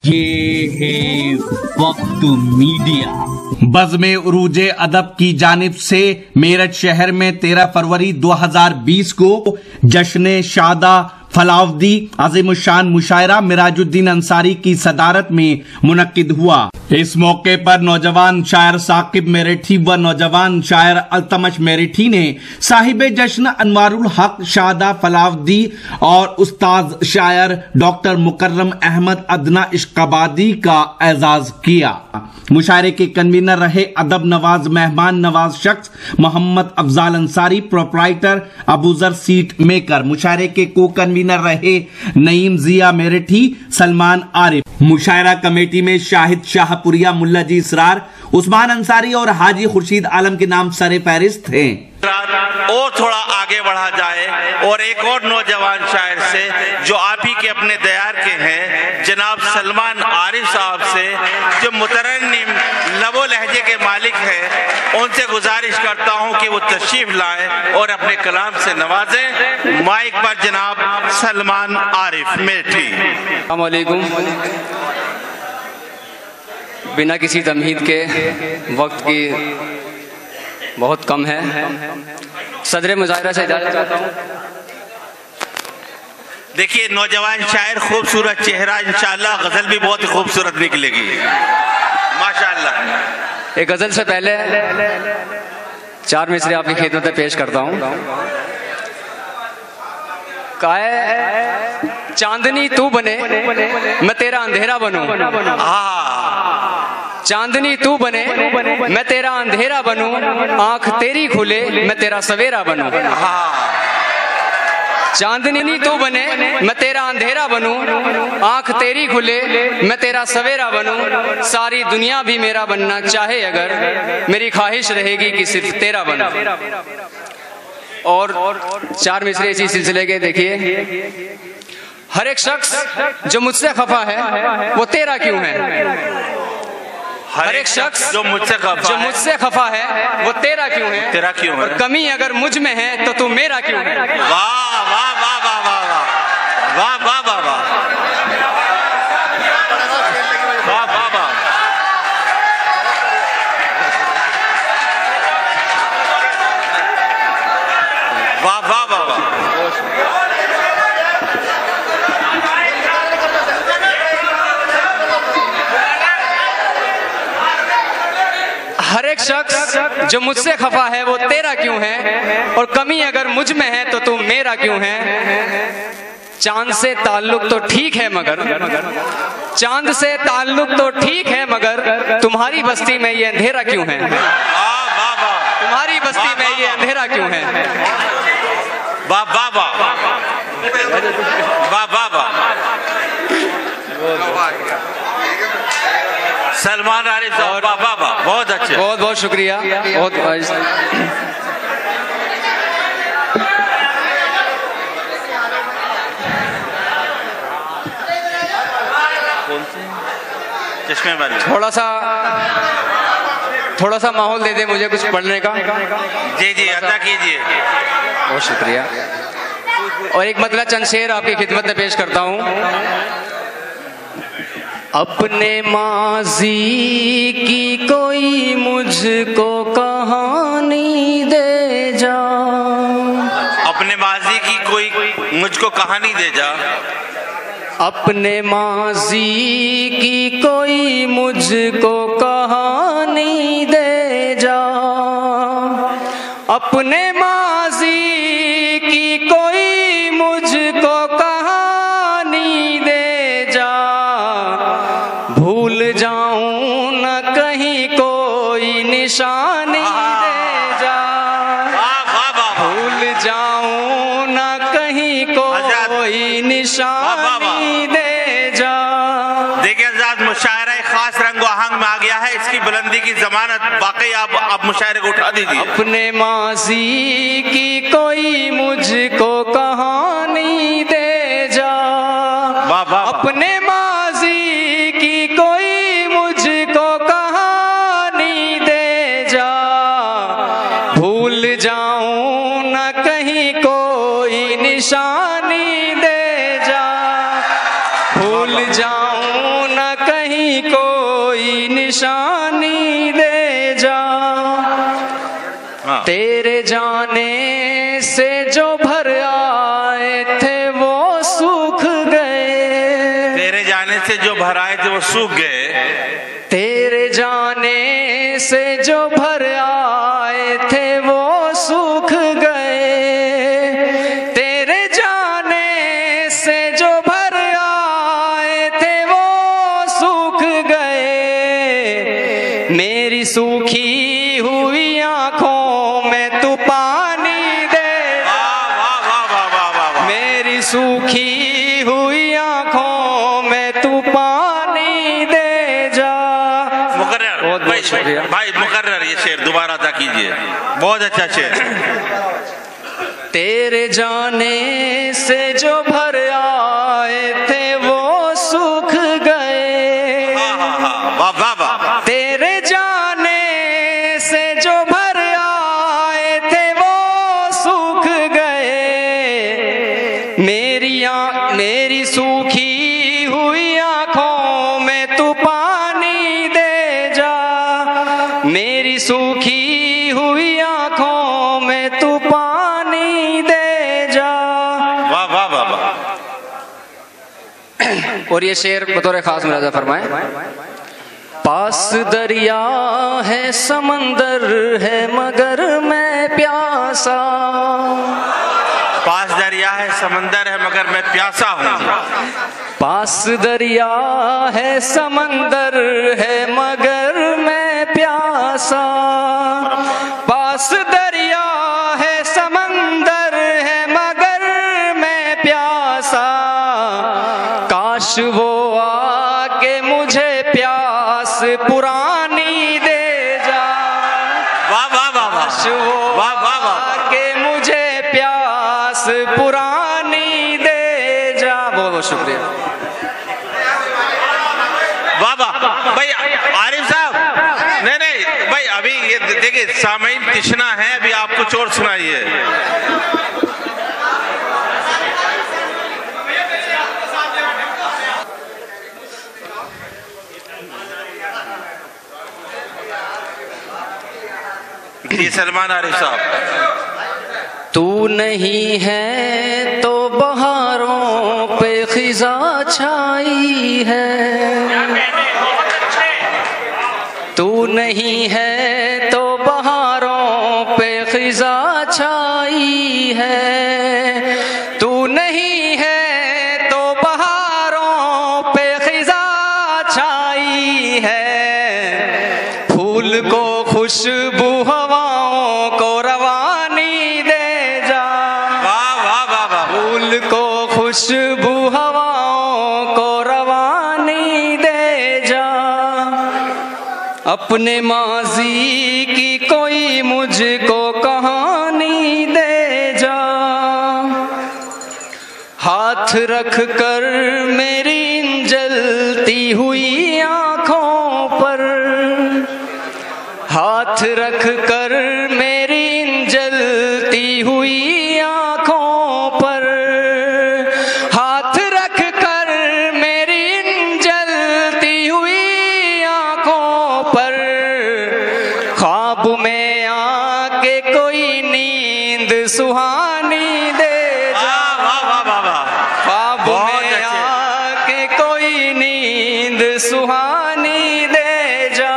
ये है वक्त मीडिया। बज़्म उरूजे अदब की जानिब से मेरठ शहर में 13 फरवरी 2020 को जश्न शादा फलावदी अज़ीमुश्शान मुशायरा मिराजुद्दीन अंसारी की सदारत में मुनक्किद हुआ। इस मौके पर नौजवान शायर साकिब मेरठी व नौजवान शायर अल्तमश मेरठी ने साहिब जश्न अनवारुल हक शादा फलावदी और उस्ताद शायर डॉक्टर मुकर्रम अहमद अदना इश्काबादी का एजाज किया। मुशायरे के कन्वीनर रहे अदब नवाज मेहमान नवाज शख्स Mohammad Afzal Ansari proprietor Abuzar seat maker. मुशायरे के को कन्वीनर रहे नईम जिया मेरठी सलमान आरिफ। मुशायरा कमेटी में शाहिद शाहपुरिया मुल्ला जी इसरार उस्मान अंसारी और हाजी खुर्शीद आलम के नाम सरे फहरिस्त थे। और थोड़ा आगे बढ़ा जाए और एक और नौजवान शायर से जो आप ही के अपने दयार के हैं जनाब सलमान आरिफ साहब से जो मुतरन्निम लबो लहजे के मालिक हैं, उनसे गुजारिश करता हूं कि वो तशरीफ लाएं और अपने कलाम से नवाजें। माइक पर जनाब सलमान आरिफ मेरठी। अस्सलाम वालेकुम। बिना किसी तमहीद के वक्त की बहुत कम है, सदर मुजाहिरा से इजाजत चाहता हूँ। देखिए नौजवान शायर खूबसूरत चेहरा, इंशाअल्लाह गजल भी बहुत ही खूबसूरत निकलेगी माशाअल्लाह। एक गजल से पहले 4 मिसरे आपकी खिदमत में पेश करता हूँ। काहे चांदनी तू बने मैं तेरा अंधेरा बनूं, चांदनी तू बने मैं तेरा अंधेरा बनूं, आंख तेरी खुले मैं तेरा सवेरा बनूं। चांदनी तू बने मैं तेरा अंधेरा बनूं, आंख तेरी खुले मैं तेरा सवेरा बनूं। सारी दुनिया भी मेरा बनना चाहे अगर, मेरी ख्वाहिश रहेगी कि सिर्फ तेरा बनूं। और 4 मिसरे इसी सिलसिले के देखिए। हर एक शख्स जो मुझसे खफा है वो तेरा क्यों है, हर एक शख्स जो मुझसे खफा है वो तेरा क्यों है, तेरा क्यों है। और कमी अगर मुझ में है तो तू मेरा क्यों है। वाह वाह वाह वाह वाह वाह वाह वाह वाह वाह वाह वाह। वाह वाह वाह वाह। हर एक शख्स जो मुझसे खफा है वो तेरा क्यों है, और कमी अगर मुझ में है तो तू मेरा क्यों है। चांद से ताल्लुक तो ठीक है मगर, चांद से ताल्लुक तो ठीक है मगर तुम्हारी बस्ती में ये अंधेरा क्यों है, तुम्हारी बस्ती में ये अंधेरा क्यों है। वाह वाह वाह वाह वाह वाह। सलमान आरिफ साहब वाह वाह वाह, बहुत अच्छे, बहुत बहुत शुक्रिया। बहुत चश्मे वाले थोड़ा सा माहौल दे दे मुझे कुछ पढ़ने का। जी जी अदा कीजिए। बहुत शुक्रिया। और एक मतलब चंद शेर आपकी खिदमत में पेश करता हूँ। अपने माजी की कोई मुझको कहानी दे जा, अपने माजी की कोई मुझको कहानी दे जा, अपने माजी की कोई मुझको कहानी दे जा, अपने माजी की कोई मुझको कहानी दे जा, भूल जाऊं न कहीं कोई निशानी दे जा, भूल जाऊं न कहीं कोई निशानी दे जा। देखिए आजाद मुशायरा एक खास रंग आहंग में आ गया है, इसकी बुलंदी की जमानत वाकई आप मुशायरे को उठा दीजिए। अपने माजी की कोई मुझको कहानी दे जा, अपने माजी की कोई मुझको कहानी दे जा, भूल जाऊं न कहीं कोई निशानी दे जा, भूल जाऊं न निशानी दे जा। तेरे जाने से जो भर आए थे वो सूख गए। तेरे जाने से जो भर आए थे वो सूख गए। तेरे जाने से जो भर आए थे वो सूख गए। तेरे जाने से जो भर आए थे वो सूख गए। मेरी सूखी हुई आंखों में तू पानी दे। मेरी सूखी हुई आंखों में तू पानी दे जा। भाई मुकर्रर ये शेर दोबारा अदा कीजिए, बहुत अच्छा शेर। तेरे जाने से जो भर आए थे वो सूख गए। वाह वाह वाह। तेरे जाने से जो भर आए थे वो सूख गए। मेरी सूखी हुई आंखों में तू पानी दे जा। मेरी सूखी हुई आंखों में तू पानी दे जा। वाह वाह वाह वाह। और ये शेर बतौर खास मुलाजा फरमाए। पास दरिया है समंदर है मगर मैं प्यासा। पास दरिया है समंदर है मगर मैं प्यासा हूँ। पास दरिया है समंदर है मगर मैं प्यासा। पास दरिया है समंदर है मगर मैं प्यासा। काश वो आके मुझे प्यास पुरानी दे जा। वाह वाह वाह काश वो वाह वाह वाह। आके मुझे प्यास पुरानी दे जा। बहुत बहुत शुक्रिया। वाह वाह। भाई आरिफ साहब, नहीं भाई, अभी ये देखिए सामईन तिश्ना है, अभी आप कुछ और सुनाइए। जी सलमान आरिफ साहब। तू नहीं है तो बहारों पे खिजा छाई है। तू नहीं है तो बहारों पे खिजा छाई है। तू नहीं है तो बहारों पे खिजा छाई है। फूल को खुशबू हवाओं को रवानी दे जा। वाह वाह वाह वाह। फूल को खुशबू हवाओं को रवानी दे जा। अपने माजी की कोई मुझको कहानी दे जा। हाथ रख कर मेरी इन जलती हुई आंखों पर। हाथ रख कर मेरी इन जलती हुई आंखों पर। हाथ रख कर मेरी इन जलती हुई आंखों पर। ख्वाब में आके कोई नींद सुहानी दे जा। ख्वाब में आके कोई नींद सुहानी दे जा।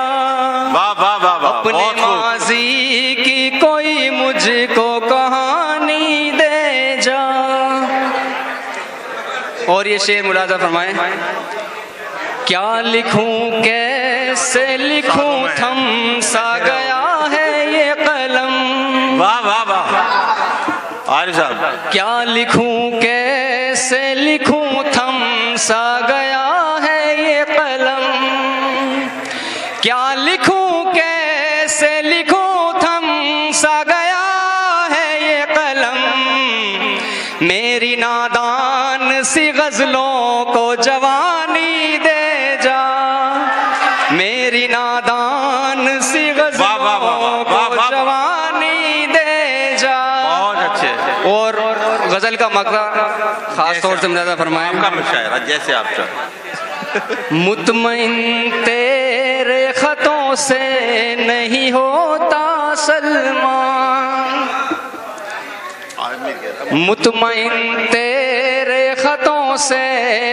अपने माजी की कोई मुझको कहानी दे जा। और ये शेर मुलाजा फरमाए। क्या लिखूं कैसे लिखूं थम सा गया है ये कलम। वाह वाह वाह आरिफ साहब। क्या लिखूं कैसे लिखूं थम सा गया है ये कलम। क्या लिखूं कैसे लिखूं थम सा गया है ये कलम। मेरी नादान सी गजलों को जवानी दे जा। मेरी नादान सी गजलों को जवानी दे जा। बहुत अच्छे। और गजल का मकसद खास तौर से मुलाजा फरमाएं। आपका शायर जैसे आप चाहें। मुतमईन तेरे खतों से नहीं होता सलमान, मुतमईन तेरे खतों से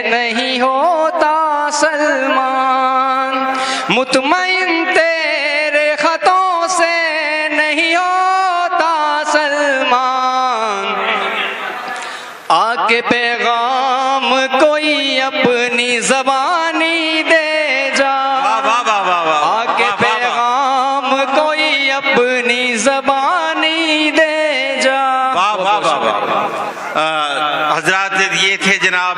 नहीं होता सलमान, मुतमईन तेरे खतों से नहीं होता सलमान, आके पैगाम कोई अपनी ज़बानी दे जा, आके पैगाम कोई अपनी ज़बानी दे जा। हजरात ये थे जनाब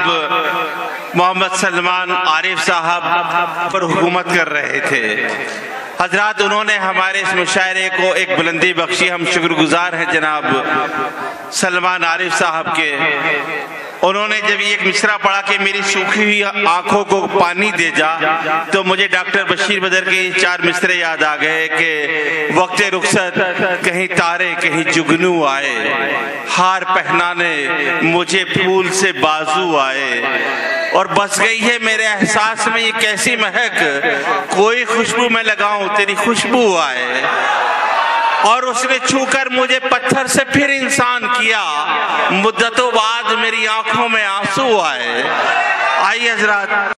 मोहम्मद सलमान आरिफ साहब पर हुकूमत कर रहे थे। हजरात उन्होंने हमारे इस मुशायरे को एक बुलंदी बख्शी, हम शुक्रगुजार हैं जनाब सलमान आरिफ साहब के। उन्होंने जब एक मिसरा पढ़ा कि मेरी सूखी हुई आंखों को पानी दे जा, तो मुझे डॉक्टर बशीर बदर के 4 मिसरे याद आ गए कि वक्त रुखसत कहीं तारे कहीं जुगनू आए, हार पहनाने मुझे फूल से बाजू आए, और बस गई है मेरे एहसास में ये कैसी महक, कोई खुशबू मैं लगाऊं तेरी खुशबू आए, और उसने छूकर मुझे पत्थर से फिर इंसान किया, मुद्दतों बाद मेरी आंखों में आंसू आए। आइए हजरात।